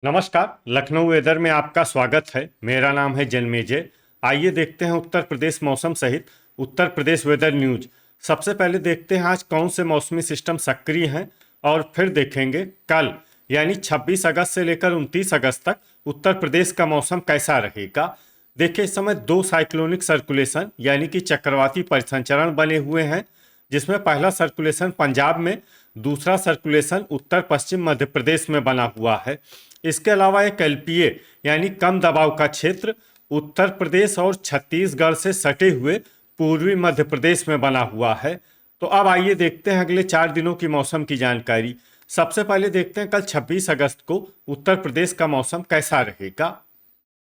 नमस्कार। लखनऊ वेदर में आपका स्वागत है। मेरा नाम है जन्मेजय। आइए देखते हैं उत्तर प्रदेश मौसम सहित उत्तर प्रदेश वेदर न्यूज। सबसे पहले देखते हैं आज कौन से मौसमी सिस्टम सक्रिय हैं और फिर देखेंगे कल यानी 26 अगस्त से लेकर 29 अगस्त तक उत्तर प्रदेश का मौसम कैसा रहेगा। देखिए, इस समय दो साइक्लोनिक सर्कुलेशन यानी कि चक्रवाती परिसंचरण बने हुए हैं, जिसमें पहला सर्कुलेशन पंजाब में, दूसरा सर्कुलेशन उत्तर पश्चिम मध्य प्रदेश में बना हुआ है। इसके अलावा एक एलपीए यानी कम दबाव का क्षेत्र उत्तर प्रदेश और छत्तीसगढ़ से सटे हुए पूर्वी मध्य प्रदेश में बना हुआ है। तो अब आइए देखते हैं अगले 4 दिनों की मौसम की जानकारी। सबसे पहले देखते हैं कल 26 अगस्त को उत्तर प्रदेश का मौसम कैसा रहेगा।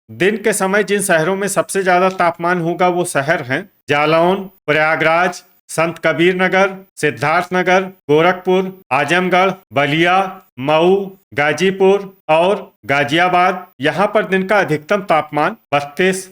दिन के समय जिन शहरों में सबसे ज्यादा तापमान होगा वो शहर हैं जालौन, प्रयागराज, संत कबीर नगर, सिद्धार्थ नगर, गोरखपुर, आजमगढ़, बलिया, मऊ, गाजीपुर और गाजियाबाद। यहाँ पर दिन का अधिकतम तापमान 32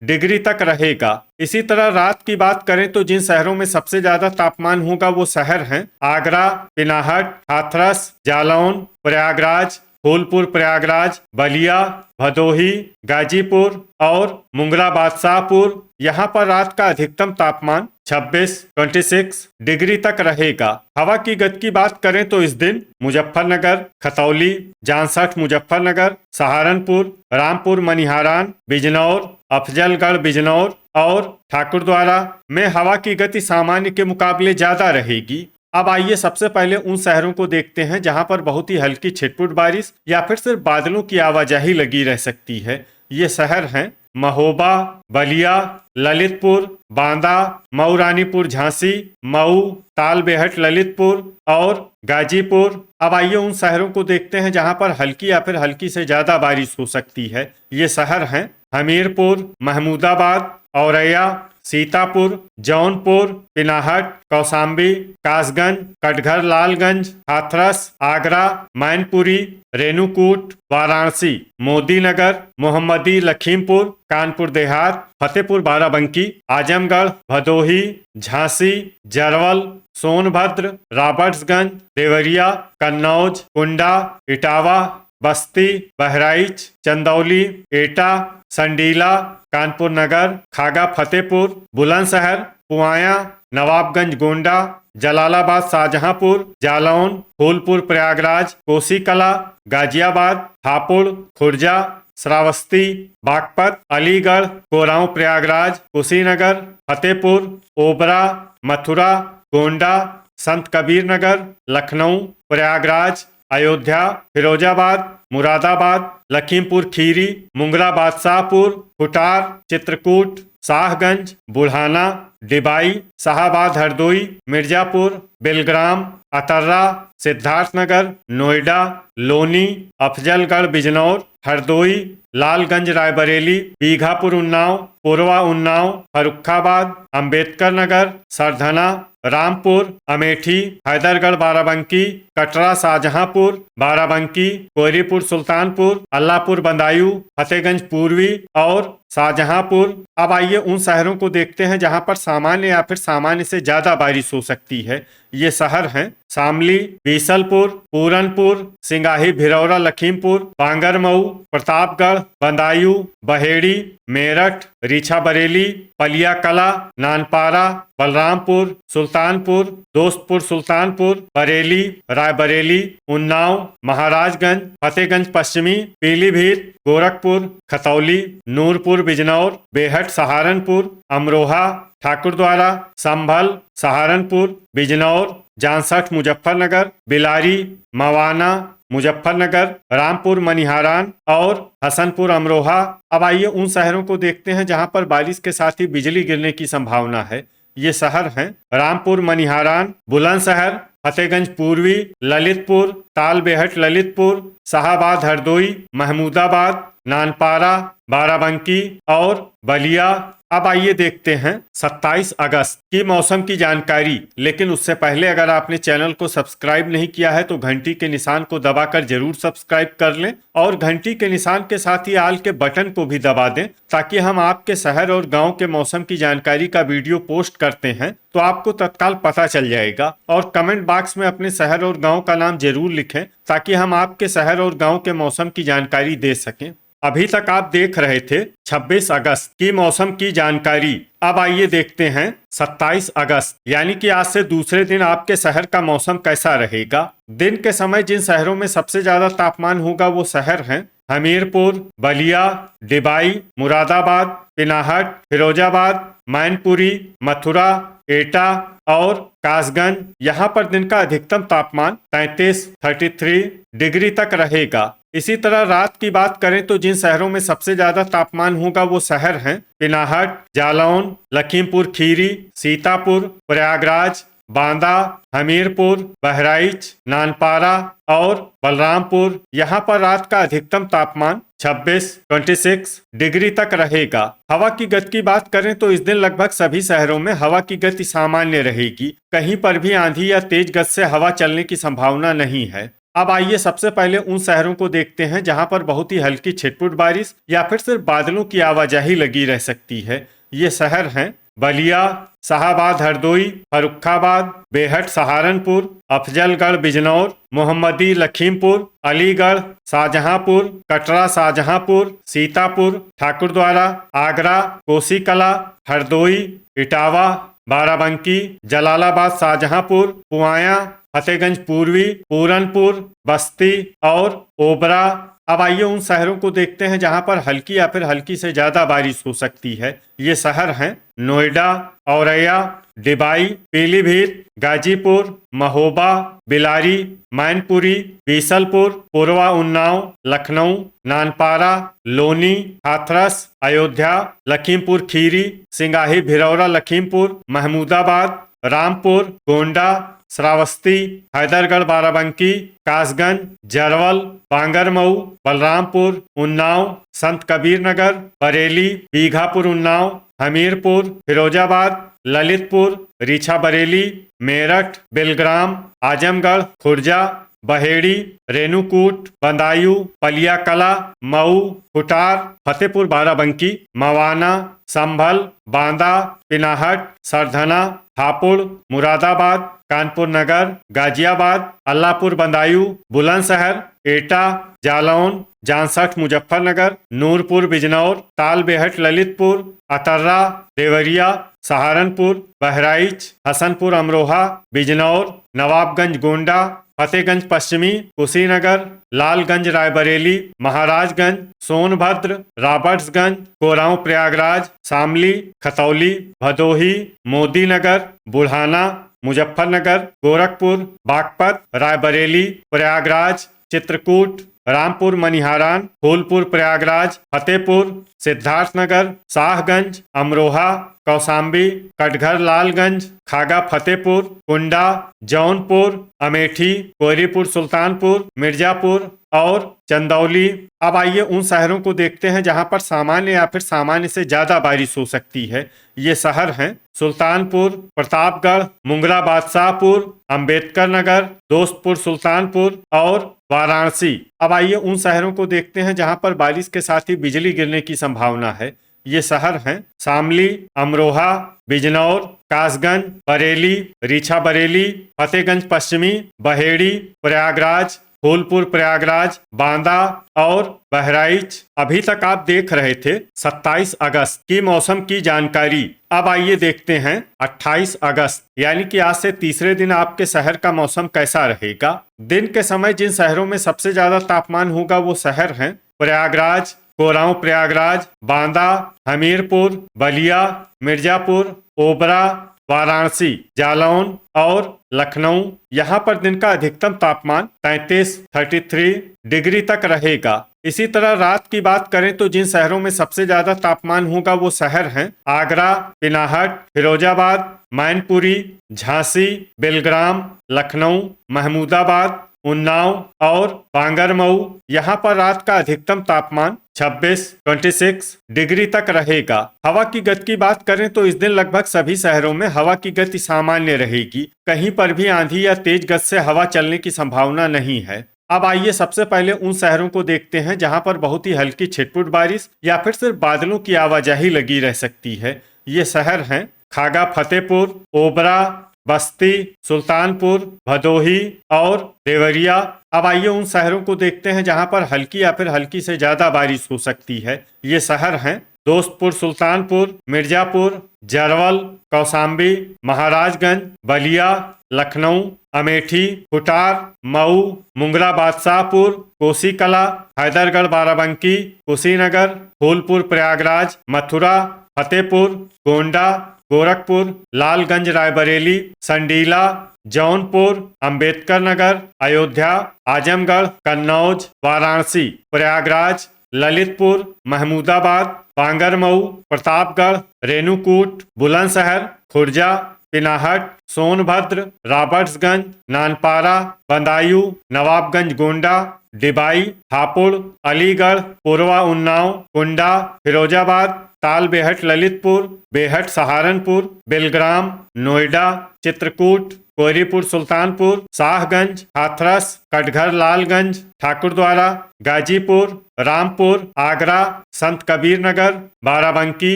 डिग्री तक रहेगा। इसी तरह रात की बात करें तो जिन शहरों में सबसे ज्यादा तापमान होगा वो शहर हैं आगरा, पिनाहट, हाथरस, जालौन, प्रयागराज, फूलपुर प्रयागराज, बलिया, भदोही, गाजीपुर और मुंगला बादशाहपुर। यहाँ पर रात का अधिकतम तापमान 26 डिग्री तक रहेगा। हवा की गति की बात करें तो इस दिन मुजफ्फरनगर, खतौली, जांसठ मुजफ्फरनगर, सहारनपुर, रामपुर मनिहारान, बिजनौर, अफजलगढ़ बिजनौर और ठाकुरद्वारा में हवा की गति सामान्य के मुकाबले ज्यादा रहेगी। अब आइए सबसे पहले उन शहरों को देखते हैं जहां पर बहुत ही हल्की छिटपुट बारिश या फिर सिर्फ बादलों की आवाजाही लगी रह सकती है। ये शहर हैं महोबा, बलिया, ललितपुर, बांदा, मऊ रानीपुर झांसी, मऊ, तालबेहट ललितपुर और गाजीपुर। अब आइए उन शहरों को देखते हैं जहां पर हल्की या फिर हल्की से ज्यादा बारिश हो सकती है। ये शहर हैं हमीरपुर, महमूदाबाद, औरैया, सीतापुर, जौनपुर, पिनाहट, कौशाम्बी, कासगंज, कटघर लालगंज, हाथरस, आगरा, मैनपुरी, रेणुकूट, वाराणसी, मोदीनगर, मोहम्मदी, लखीमपुर, कानपुर देहात, फतेहपुर बाराबंकी, आजमगढ़, भदोही, झांसी, जरवल, सोनभद्र, रॉबर्ट्सगंज, देवरिया, कन्नौज, कुंडा, इटावा, बस्ती, बहराइच, चंदौली, एटा, संडीला, कानपुर नगर, खागा फतेहपुर, बुलंदशहर, पुआया, नवाबगंज गोंडा, जलालाबाद शाहजहांपुर, जालौन, फूलपुर प्रयागराज, कोसीकला, गाजियाबाद, हापुड़, खुर्जा, श्रावस्ती, बागपत, अलीगढ़, कोरांव प्रयागराज, कुशीनगर, फतेहपुर, ओबरा, मथुरा, गोंडा, संत कबीर नगर, लखनऊ, प्रयागराज, अयोध्या, फिरोजाबाद, मुरादाबाद, लखीमपुर खीरी, मुंगला बादशाहपुर, खुटार, चित्रकूट, शाहगंज, बुढ़ाना, डिबाई, शाहाबाद हरदोई, मिर्जापुर, बेलग्राम, अतर्रा, सिद्धार्थनगर, नोएडा, लोनी, अफजलगढ़ बिजनौर, हरदोई, लालगंज रायबरेली, बीघापुर उन्नाव, पूर्वा उन्नाव, फर्रुखाबाद, अंबेडकर नगर, सरधना, रामपुर, अमेठी, हैदरगढ़ बाराबंकी, कटरा शाहजहांपुर, बाराबंकी, कोयरीपुर सुल्तानपुर, अल्लाहपुर बदायूं, फतेहगंज पूर्वी और शाहजहांपुर। अब आइए उन शहरों को देखते हैं जहां पर सामान्य या फिर सामान्य से ज्यादा बारिश हो सकती है। ये शहर हैं शामली, बीसलपुर, पूरनपुर, सिंगाही भिरौरा लखीमपुर, बांगरमऊ, प्रतापगढ़, बदायूं, बहेड़ी, मेरठ, रीछा बरेली, पलिया कला, नानपारा, बलरामपुर, सुल्तानपुर, दोस्तपुर सुल्तानपुर, बरेली, रायबरेली, उन्नाव, महाराजगंज, फतेहगंज पश्चिमी, पीलीभीत, गोरखपुर, खतौली, नूरपुर बिजनौर, बेहट सहारनपुर, अमरोहा, ठाकुरद्वारा, संभल, सहारनपुर, बिजनौर, जांसठ मुजफ्फरनगर, बिलारी, मवाना, मुजफ्फरनगर, रामपुर मनिहारान और हसनपुर अमरोहा। अब आइए उन शहरों को देखते हैं जहां पर बारिश के साथ ही बिजली गिरने की संभावना है। ये शहर हैं रामपुर मनिहारान, बुलंदशहर, फतेहगंज पूर्वी, ललितपुर, तालबेहट ललितपुर, शाहाबाद हरदोई, महमूदाबाद, नानपारा, बाराबंकी और बलिया, अब आइए देखते हैं 27 अगस्त की मौसम की जानकारी। लेकिन उससे पहले अगर आपने चैनल को सब्सक्राइब नहीं किया है तो घंटी के निशान को दबाकर जरूर सब्सक्राइब कर लें और घंटी के निशान के साथ ही आल के बटन को भी दबा दें, ताकि हम आपके शहर और गांव के मौसम की जानकारी का वीडियो पोस्ट करते हैं तो आपको तत्काल पता चल जाएगा। और कमेंट बॉक्स में अपने शहर और गांव का नाम जरूर लिखें ताकि हम आपके शहर और गांव के मौसम की जानकारी दे सकें। अभी तक आप देख रहे थे 26 अगस्त की मौसम की जानकारी। अब आइए देखते हैं 27 अगस्त यानी कि आज से दूसरे दिन आपके शहर का मौसम कैसा रहेगा। दिन के समय जिन शहरों में सबसे ज्यादा तापमान होगा वो शहर हैं हमीरपुर, बलिया, डिबाई, मुरादाबाद, पिनाहट, फिरोजाबाद, मैनपुरी, मथुरा, एटा और कासगंज। यहाँ पर दिन का अधिकतम तापमान 33 डिग्री तक रहेगा। इसी तरह रात की बात करें तो जिन शहरों में सबसे ज्यादा तापमान होगा वो शहर हैं पिनाहट, जालौन, लखीमपुर खीरी, सीतापुर, प्रयागराज, बांदा, हमीरपुर, बहराइच, नानपारा और बलरामपुर। यहाँ पर रात का अधिकतम तापमान 26 डिग्री तक रहेगा। हवा की गति की बात करें तो इस दिन लगभग सभी शहरों में हवा की गति सामान्य रहेगी। कहीं पर भी आंधी या तेज गति से हवा चलने की संभावना नहीं है। अब आइए सबसे पहले उन शहरों को देखते हैं जहां पर बहुत ही हल्की छिटपुट बारिश या फिर सिर्फ बादलों की आवाजाही लगी रह सकती है। ये शहर हैं बलिया, शाहाबाद हरदोई, फर्रुखाबाद, बेहट सहारनपुर, अफजलगढ़ बिजनौर, मोहम्मदी लखीमपुर, अलीगढ़, शाहजहांपुर, कटरा शाहजहांपुर, सीतापुर, ठाकुरद्वारा, आगरा, कोसीकला, हरदोई, इटावा, बाराबंकी, जलालाबाद शाहजहांपुर, पुआया, फतेहगंज पूर्वी, पूरनपुर, बस्ती और ओबरा। अब आइए उन शहरों को देखते हैं जहां पर हल्की या फिर हल्की से ज्यादा बारिश हो सकती है। ये शहर हैं नोएडा, औरैया, डिबाई, पीलीभीत, गाजीपुर, महोबा, बिलारी, मैनपुरी, बीसलपुर, पूर्वा उन्नाव, लखनऊ, नानपारा, लोनी, हाथरस, अयोध्या, लखीमपुर खीरी, सिंगाही भिरौरा लखीमपुर, महमूदाबाद, रामपुर, गोंडा, श्रावस्ती, हैदरगढ़ बाराबंकी, कासगंज, जरवल, बांगरमऊ, बलरामपुर, उन्नाव, संत कबीर नगर, बरेली, बीघापुर उन्नाव, हमीरपुर, फिरोजाबाद, ललितपुर, रीछा बरेली, मेरठ, बेलग्राम, आजमगढ़, खुर्जा, बहेड़ी, रेणुकूट, बदायूं, पलिया कला, मऊ, खुटार, फतेहपुर बाराबंकी, मवाना, संभल, बांदा, पिनाहट, सरधना, हापुड़, मुरादाबाद, कानपुर नगर, गाजियाबाद, अल्लाहपुर बदायूं, बुलंदशहर, एटा, जालौन, जानसठ मुजफ्फरनगर, नूरपुर बिजनौर, तालबेहट ललितपुर, अतर्रा, देवरिया, सहारनपुर, बहराइच, हसनपुर अमरोहा, बिजनौर, नवाबगंज गोंडा, फतेहगंज पश्चिमी, कुशीनगर, लालगंज रायबरेली, महाराजगंज, सोनभद्र, रॉबर्ट्सगंज, कोरांव प्रयागराज, शामली, खतौली, भदोही, मोदीनगर, बुढ़ाना, मुजफ्फरनगर, गोरखपुर, बागपत, रायबरेली, प्रयागराज, चित्रकूट, रामपुर मनिहारान, फूलपुर प्रयागराज, फतेहपुर, सिद्धार्थनगर, शाहगंज, अमरोहा, कौशाम्बी, कटघर लालगंज, खागा फतेहपुर, कुंडा, जौनपुर, अमेठी, कोहरीपुर सुल्तानपुर, मिर्जापुर और चंदौली। अब आइए उन शहरों को देखते हैं जहां पर सामान्य या फिर सामान्य से ज्यादा बारिश हो सकती है। ये शहर हैं सुल्तानपुर, प्रतापगढ़, मुंगरा बादशाहपुर, अंबेडकर नगर, दोस्तपुर सुल्तानपुर और वाराणसी। अब आइए उन शहरों को देखते हैं जहां पर बारिश के साथ ही बिजली गिरने की संभावना है। ये शहर हैं शामली, अमरोहा, बिजनौर, कासगंज, बरेली, रीछा बरेली, फतेहगंज पश्चिमी, बहेड़ी, प्रयागराज, फूलपुर प्रयागराज, बांदा और बहराइच। अभी तक आप देख रहे थे 27 अगस्त की मौसम की जानकारी। अब आइए देखते हैं 28 अगस्त यानी कि आज से तीसरे दिन आपके शहर का मौसम कैसा रहेगा। दिन के समय जिन शहरों में सबसे ज्यादा तापमान होगा वो शहर हैं प्रयागराज, कोरांव प्रयागराज, बांदा, हमीरपुर, बलिया, मिर्जापुर, ओबरा, वाराणसी, जालौन और लखनऊ। यहाँ पर दिन का अधिकतम तापमान 33 डिग्री तक रहेगा। इसी तरह रात की बात करें तो जिन शहरों में सबसे ज्यादा तापमान होगा वो शहर हैं आगरा, पिनाहट, फिरोजाबाद, मैनपुरी, झांसी, बेलग्राम, लखनऊ, महमूदाबाद, उन्नाव और बांगरमऊ। यहाँ पर रात का अधिकतम तापमान 26 डिग्री तक रहेगा। हवा की गति की बात करें तो इस दिन लगभग सभी शहरों में हवा की गति सामान्य रहेगी। कहीं पर भी आंधी या तेज गति से हवा चलने की संभावना नहीं है। अब आइए सबसे पहले उन शहरों को देखते हैं जहां पर बहुत ही हल्की छिटपुट बारिश या फिर सिर्फ बादलों की आवाजाही लगी रह सकती है। ये शहर हैं खागा फतेहपुर, ओबरा, बस्ती, सुल्तानपुर, भदोही और देवरिया। अब आइए उन शहरों को देखते हैं जहां पर हल्की या फिर हल्की से ज्यादा बारिश हो सकती है। ये शहर हैं दोस्तपुर, सुल्तानपुर, मिर्जापुर, जरवल, कौसाम्बी, महाराजगंज, बलिया, लखनऊ, अमेठी, कुटार, मऊ, मुंगला बादशाहपुर, कोसीकला, हैदरगढ़, बाराबंकी, कुशीनगर, फूलपुर, प्रयागराज, मथुरा, फतेहपुर, गोंडा, गोरखपुर, लालगंज, रायबरेली, संडीला, जौनपुर, अंबेडकर नगर, अयोध्या, आजमगढ़, कन्नौज, वाराणसी, प्रयागराज, ललितपुर, महमूदाबाद, बांगरमऊ, प्रतापगढ़, रेणुकूट, बुलंदशहर, खुर्जा, पिनाहट, सोनभद्र, रॉबर्ट्सगंज, नानपारा, बदायूं, नवाबगंज, गोंडा, डिबाई, हापुड़, अलीगढ़, पूर्वा, उन्नाव, कुंडा, फिरोजाबाद, तालबेहट, ललितपुर, बेहट, सहारनपुर, बेलग्राम, नोएडा, चित्रकूट, कोहरीपुर, सुल्तानपुर, शाहगंज, हाथरस, कटघर, लालगंज, ठाकुरद्वारा, गाजीपुर, रामपुर, आगरा, संत कबीर नगर, बाराबंकी,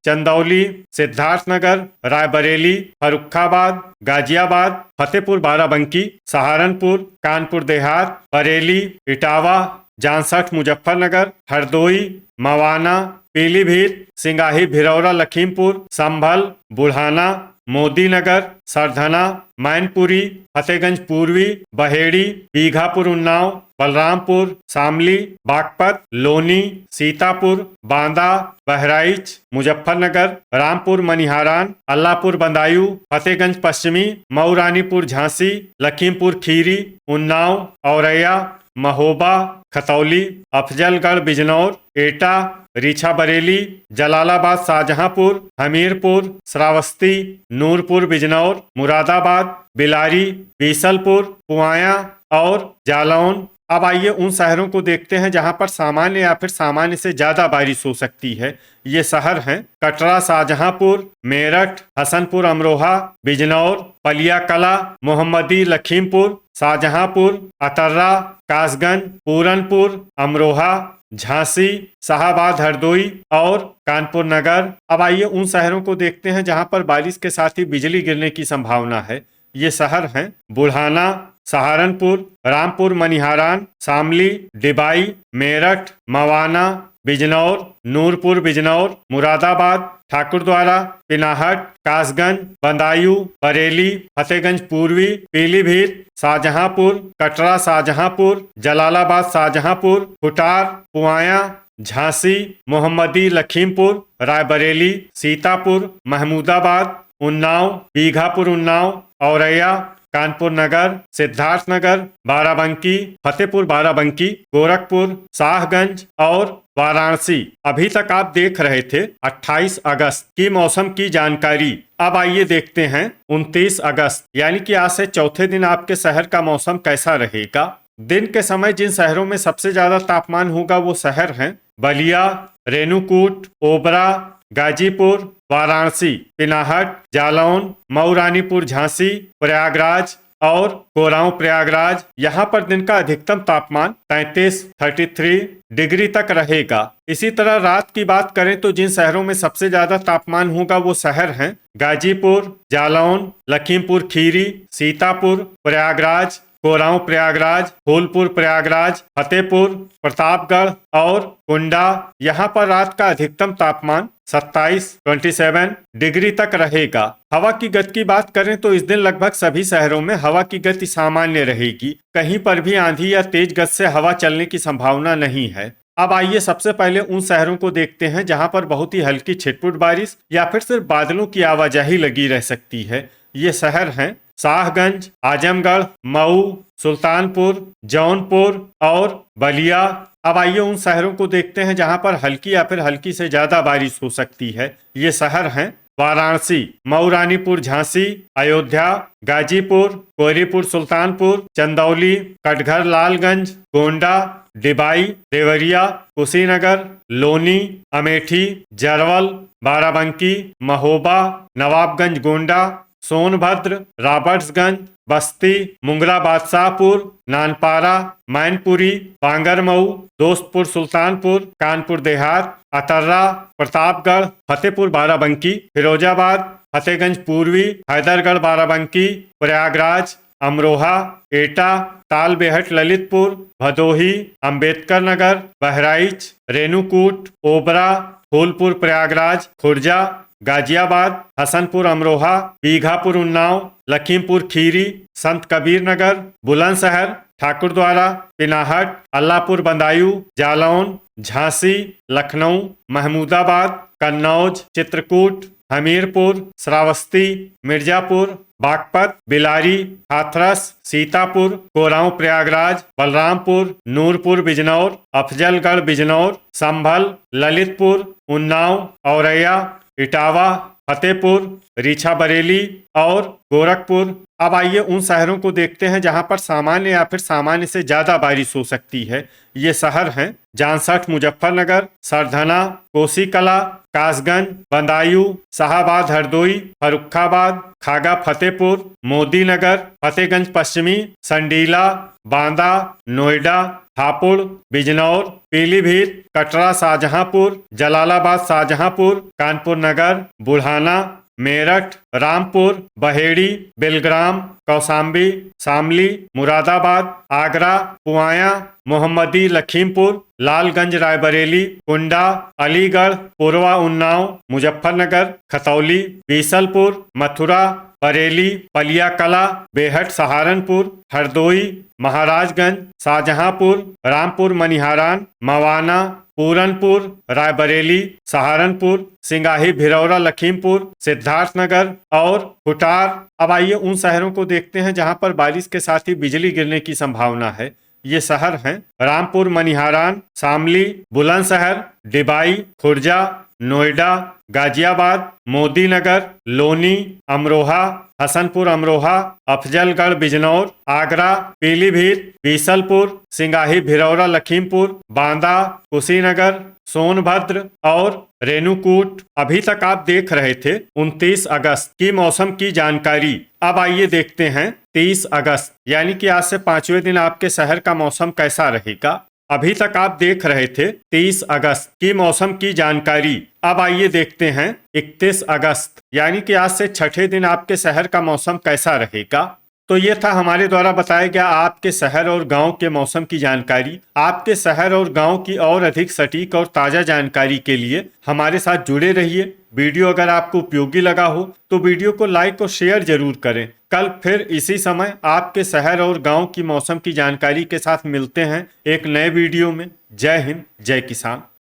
चंदौली, सिद्धार्थनगर, रायबरेली, फर्रुखाबाद, गाजियाबाद, फतेहपुर बाराबंकी, सहारनपुर, कानपुर देहात, बरेली, इटावा, जांसठ, मुजफ्फरनगर, हरदोई, मवाना, पीलीभीत, सिंगाही, भिरौरा, लखीमपुर, संभल, बुढ़ाना, मोदीनगर, सरधना, मैनपुरी, फतेहगंज पूर्वी, बहेड़ी, बीघापुर, उन्नाव, बलरामपुर, शामली, बागपत, लोनी, सीतापुर, बांदा, बहराइच, मुजफ्फरनगर, रामपुर, मनिहारान, अल्लाहपुर, बदायूं, फतेहगंज पश्चिमी, मऊ, रानीपुर, झांसी, लखीमपुर खीरी, उन्नाव, औरैया, महोबा, खतौली, अफजलगढ़, बिजनौर, एटा, रीछा, बरेली, जलालाबाद, शाहजहांपुर, हमीरपुर, श्रावस्ती, नूरपुर, बिजनौर, मुरादाबाद, बिलारी, बीसलपुर, पुआया और जालौन। अब आइए उन शहरों को देखते हैं जहां पर सामान्य या फिर सामान्य से ज्यादा बारिश हो सकती है। ये शहर हैं कटरा, शाहजहांपुर, मेरठ, हसनपुर, अमरोहा, बिजनौर, पलिया कला, मोहम्मदी, लखीमपुर, शाहजहांपुर, अतर्रा, कासगंज, पूरनपुर, अमरोहा, झांसी, शाहाबाद, हरदोई और कानपुर नगर। अब आइए उन शहरों को देखते हैं जहां पर बारिश के साथ ही बिजली गिरने की संभावना है। ये शहर हैं बुढ़ाना, सहारनपुर, रामपुर, मनिहारान, शामली, डिबाई, मेरठ, मवाना, बिजनौर, नूरपुर, बिजनौर, मुरादाबाद, ठाकुरद्वारा, पिनाहट, कासगंज, बदायूं, बरेली, फतेहगंज पूर्वी, पीलीभीत, शाहजहांपुर, कटरा, शाहजहांपुर, जलालाबाद, शाहजहांपुर, कुटार, पुआया, झांसी, मोहम्मदी, लखीमपुर, रायबरेली, सीतापुर, महमूदाबाद, उन्नाव, बीघापुर, उन्नाव, औरैया, कानपुर नगर, सिद्धार्थनगर, बाराबंकी, फतेहपुर बाराबंकी, गोरखपुर, शाहगंज और वाराणसी। अभी तक आप देख रहे थे 28 अगस्त की मौसम की जानकारी। अब आइए देखते हैं 29 अगस्त यानी कि आज से चौथे दिन आपके शहर का मौसम कैसा रहेगा। दिन के समय जिन शहरों में सबसे ज्यादा तापमान होगा वो शहर हैं बलिया, रेणुकूट, ओबरा, गाजीपुर, वाराणसी, पिनाहट, जालौन, मऊ, रानीपुर, झांसी, प्रयागराज और कोरांव, प्रयागराज। यहाँ पर दिन का अधिकतम तापमान 33 डिग्री तक रहेगा। इसी तरह रात की बात करें तो जिन शहरों में सबसे ज्यादा तापमान होगा वो शहर हैं गाजीपुर, जालौन, लखीमपुर खीरी, सीतापुर, प्रयागराज, कोरांव, प्रयागराज, फूलपुर, प्रयागराज, फतेहपुर, प्रतापगढ़ और कुंडा। यहाँ पर रात का अधिकतम तापमान 27 डिग्री तक रहेगा। हवा की गति की बात करें तो इस दिन लगभग सभी शहरों में हवा की गति सामान्य रहेगी। कहीं पर भी आंधी या तेज गति से हवा चलने की संभावना नहीं है। अब आइए सबसे पहले उन शहरों को देखते हैं जहां पर बहुत ही हल्की छिटपुट बारिश या फिर सिर्फ बादलों की आवाजाही लगी रह सकती है। ये शहर हैं शाहगंज, आजमगढ़, मऊ, सुल्तानपुर, जौनपुर और बलिया। अब आइए उन शहरों को देखते हैं जहां पर हल्की या फिर हल्की से ज्यादा बारिश हो सकती है। ये शहर हैं वाराणसी, मऊ रानीपुर झांसी, अयोध्या, गाजीपुर, कोहरीपुर सुल्तानपुर, चंदौली, कटघर लालगंज, गोंडा, डिबाई, देवरिया, कुशीनगर, लोनी, अमेठी, जरवल, बाराबंकी, महोबा, नवाबगंज गोंडा, सोनभद्र, रॉबर्ट्सगंज, बस्ती, मुंगरा बादशाहपुर, नानपारा, मैनपुरी, बांगरमऊ, दोस्तपुर सुल्तानपुर, कानपुर देहात, अतर्रा, प्रतापगढ़, फतेहपुर बाराबंकी, फिरोजाबाद, फतेहगंज पूर्वी, हैदरगढ़ बाराबंकी, प्रयागराज, अमरोहा, एटा, तालबेहट ललितपुर, भदोही, अंबेडकर नगर, बहराइच, रेणुकूट, ओबरा, फूलपुर प्रयागराज, खुर्जा, गाजियाबाद, हसनपुर अमरोहा, बीघापुर उन्नाव, लखीमपुर खीरी, संत कबीर नगर, बुलंदशहर, ठाकुरद्वारा, पिनाहट, अल्लाहपुर बदायूं, जालौन, झांसी, लखनऊ, महमूदाबाद, कन्नौज, चित्रकूट, हमीरपुर, श्रावस्ती, मिर्जापुर, बागपत, बिलारी, हाथरस, सीतापुर, कोरांव प्रयागराज, बलरामपुर, नूरपुर बिजनौर, अफजलगढ़ बिजनौर, संभल, ललितपुर, उन्नाव, औरैया, इटावा, फतेहपुर, रीछा बरेली और गोरखपुर। अब आइए उन शहरों को देखते हैं जहां पर सामान्य या फिर सामान्य से ज्यादा बारिश हो सकती है। ये शहर हैं जांसठ मुजफ्फरनगर, सरधना, कोसीकला, कासगंज, बदायूं, शाहाबाद हरदोई, फर्रुखाबाद, खागा फतेहपुर, मोदीनगर, फतेहगंज पश्चिमी, संडीला, बांदा, नोएडा, हापुड़, बिजनौर, पीलीभीत, कटरा शाहजहांपुर, जलालाबाद शाहजहांपुर, कानपुर नगर, बुढ़ाना, मेरठ, रामपुर, बहेड़ी, बेलग्राम, कौसाम्बी, शामली, मुरादाबाद, आगरा, पुआया, मोहम्मदी, लखीमपुर, लालगंज रायबरेली, कुंडा, अलीगढ़, पूर्वा उन्नाव, मुजफ्फरनगर, खतौली, बीसलपुर, मथुरा, बरेली, पलिया कला, बेहट सहारनपुर, हरदोई, महाराजगंज, शाहजहांपुर, रामपुर मनिहारान, मवाना, पूरनपुर, रायबरेली, सहारनपुर, सिंगाही भिरौरा लखीमपुर, सिद्धार्थनगर और कुटार। अब आइए उन शहरों को देखते हैं जहां पर बारिश के साथ ही बिजली गिरने की संभावना है। ये शहर हैं रामपुर मनिहारान, शामली, बुलंदशहर, डिबाई, खुर्जा, नोएडा, गाजियाबाद, मोदीनगर, लोनी, अमरोहा, हसनपुर अमरोहा, अफजलगढ़ बिजनौर, आगरा, पीलीभीत, बीसलपुर, सिंगाही भिरौरा लखीमपुर, बांदा, कुशीनगर, सोनभद्र और रेणुकूट। अभी तक आप देख रहे थे 29 अगस्त की मौसम की जानकारी। अब आइए देखते हैं 30 अगस्त यानी कि आज से 5वें दिन आपके शहर का मौसम कैसा रहेगा। अभी तक आप देख रहे थे 30 अगस्त की मौसम की जानकारी। अब आइए देखते हैं 31 अगस्त यानी कि आज से 6ठे दिन आपके शहर का मौसम कैसा रहेगा। तो ये था हमारे द्वारा बताया गया आपके शहर और गांव के मौसम की जानकारी। आपके शहर और गांव की और अधिक सटीक और ताज़ा जानकारी के लिए हमारे साथ जुड़े रहिए। वीडियो अगर आपको उपयोगी लगा हो तो वीडियो को लाइक और शेयर जरूर करें। कल फिर इसी समय आपके शहर और गांव की मौसम की जानकारी के साथ मिलते हैं एक नए वीडियो में। जय हिंद, जय किसान।